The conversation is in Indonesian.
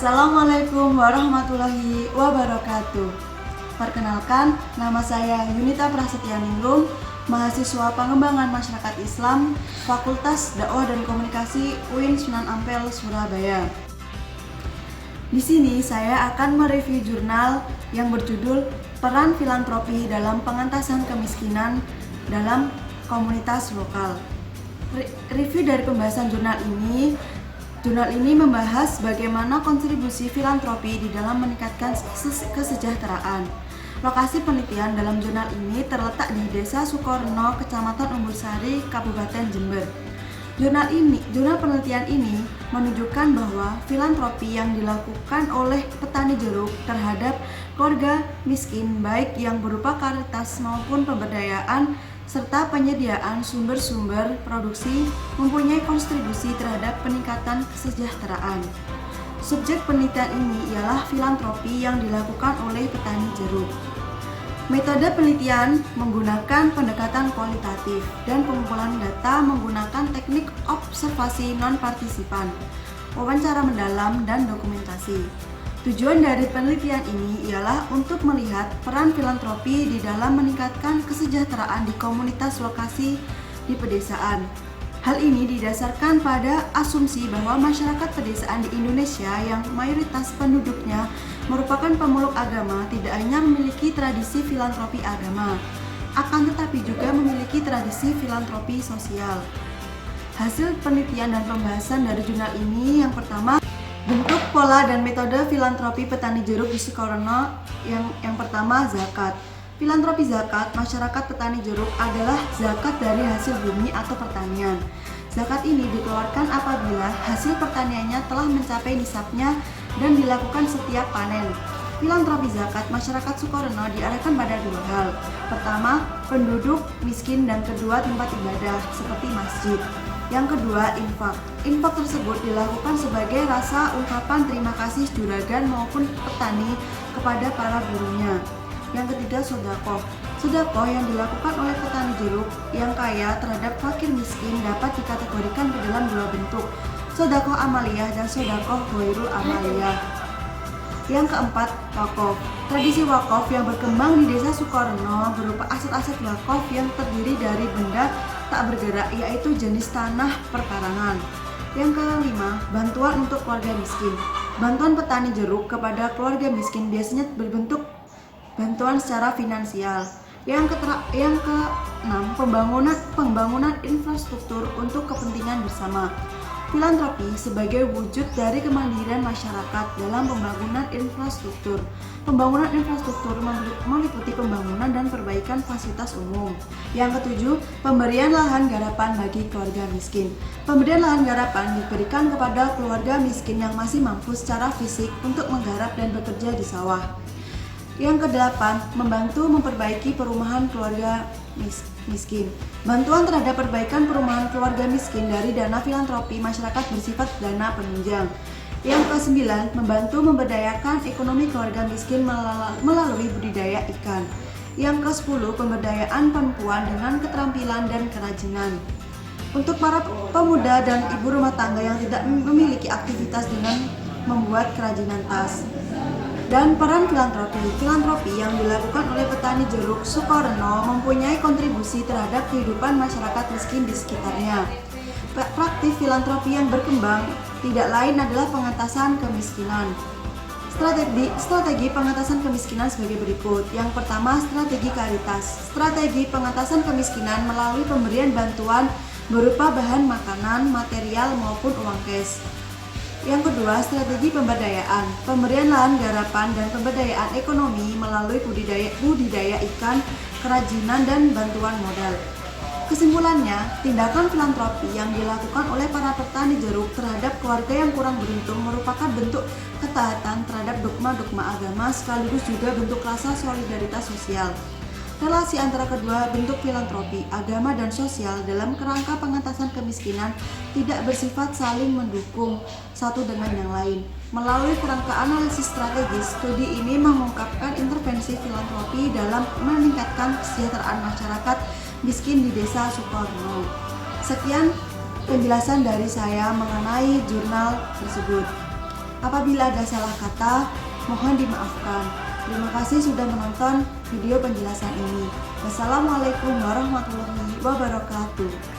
Assalamualaikum warahmatullahi wabarakatuh. Perkenalkan, nama saya Yunita Prasetyaningrum, mahasiswa Pengembangan Masyarakat Islam, Fakultas Dakwah dan Komunikasi UIN Sunan Ampel, Surabaya. Di sini saya akan mereview jurnal yang berjudul Peran Filantropi dalam Pengentasan Kemiskinan dalam Komunitas Lokal. Review dari pembahasan jurnal ini membahas bagaimana kontribusi filantropi di dalam meningkatkan kesejahteraan. Lokasi penelitian dalam jurnal ini terletak di Desa Sukorno, Kecamatan Umbursari, Kabupaten Jember. Jurnal penelitian ini menunjukkan bahwa filantropi yang dilakukan oleh petani jeruk terhadap keluarga miskin, baik yang berupa karitas maupun pemberdayaan serta penyediaan sumber-sumber produksi, mempunyai kontribusi terhadap peningkatan kesejahteraan. Subjek penelitian ini ialah filantropi yang dilakukan oleh petani jeruk. Metode penelitian menggunakan pendekatan kualitatif dan pengumpulan data menggunakan teknik observasi non-partisipan, wawancara mendalam, dan dokumentasi. Tujuan dari penelitian ini ialah untuk melihat peran filantropi di dalam meningkatkan kesejahteraan di komunitas lokasi di pedesaan. Hal ini didasarkan pada asumsi bahwa masyarakat pedesaan di Indonesia yang mayoritas penduduknya merupakan pemeluk agama tidak hanya memiliki tradisi filantropi agama, akan tetapi juga memiliki tradisi filantropi sosial. Hasil penelitian dan pembahasan dari jurnal ini, yang pertama, bentuk, pola, dan metode filantropi petani jeruk di Sukorno. Yang pertama, zakat. Filantropi zakat masyarakat petani jeruk adalah zakat dari hasil bumi atau pertanian. Zakat ini dikeluarkan apabila hasil pertaniannya telah mencapai nisabnya dan dilakukan setiap panen. Filantropi zakat masyarakat Sukorno diarahkan pada dua hal. Pertama, penduduk miskin, dan kedua, tempat ibadah seperti masjid. Yang kedua, infak. Infak tersebut dilakukan sebagai rasa ungkapan terima kasih juragan maupun petani kepada para burunya. Yang ketiga, sedekah. Sedekah yang dilakukan oleh petani jeruk yang kaya terhadap fakir miskin dapat dikategorikan ke dalam dua bentuk, sedekah amaliyah dan sedekah ghairul amaliyah. Yang keempat, wakaf. Tradisi wakaf yang berkembang di Desa Sukorno berupa aset-aset wakaf yang terdiri dari benda tak bergerak, yaitu jenis tanah perkarangan. Yang kelima, bantuan untuk keluarga miskin. Bantuan petani jeruk kepada keluarga miskin biasanya berbentuk bantuan secara finansial. Yang keenam, pembangunan infrastruktur untuk kepentingan bersama. Filantropi sebagai wujud dari kemandirian masyarakat dalam pembangunan infrastruktur. Pembangunan infrastruktur meliputi pembangunan dan perbaikan fasilitas umum. Yang ketujuh, pemberian lahan garapan bagi keluarga miskin. Pemberian lahan garapan diberikan kepada keluarga miskin yang masih mampu secara fisik untuk menggarap dan bekerja di sawah. Yang kedelapan, membantu memperbaiki perumahan keluarga miskin. Bantuan terhadap perbaikan perumahan keluarga miskin dari dana filantropi masyarakat bersifat dana penunjang. Yang kesembilan, membantu memberdayakan ekonomi keluarga miskin melalui budidaya ikan. Yang ke-10, pemberdayaan perempuan dengan keterampilan dan kerajinan. Untuk para pemuda dan ibu rumah tangga yang tidak memiliki aktivitas dengan membuat kerajinan tas. Dan peran filantropi yang dilakukan oleh petani jeruk Sukorno mempunyai kontribusi terhadap kehidupan masyarakat miskin di sekitarnya. Praktik filantropi yang berkembang tidak lain adalah pengentasan kemiskinan. Strategi pengentasan kemiskinan sebagai berikut. Yang pertama, strategi karitas. Strategi pengentasan kemiskinan melalui pemberian bantuan berupa bahan makanan, material, maupun uang cash. Yang kedua, strategi pemberdayaan, pemberian lahan garapan dan pemberdayaan ekonomi melalui budidaya ikan, kerajinan, dan bantuan modal. Kesimpulannya, tindakan filantropi yang dilakukan oleh para petani jeruk terhadap keluarga yang kurang beruntung merupakan bentuk ketaatan terhadap dogma-dogma agama sekaligus juga bentuk rasa solidaritas sosial. Relasi antara kedua bentuk filantropi, agama dan sosial dalam kerangka pengentasan kemiskinan tidak bersifat saling mendukung satu dengan yang lain. Melalui kerangka analisis strategis, studi ini mengungkapkan intervensi filantropi dalam meningkatkan kesejahteraan masyarakat miskin di Desa Sukorno. Sekian penjelasan dari saya mengenai jurnal tersebut. Apabila ada salah kata, mohon dimaafkan. Terima kasih sudah menonton video penjelasan ini. Wassalamualaikum warahmatullahi wabarakatuh.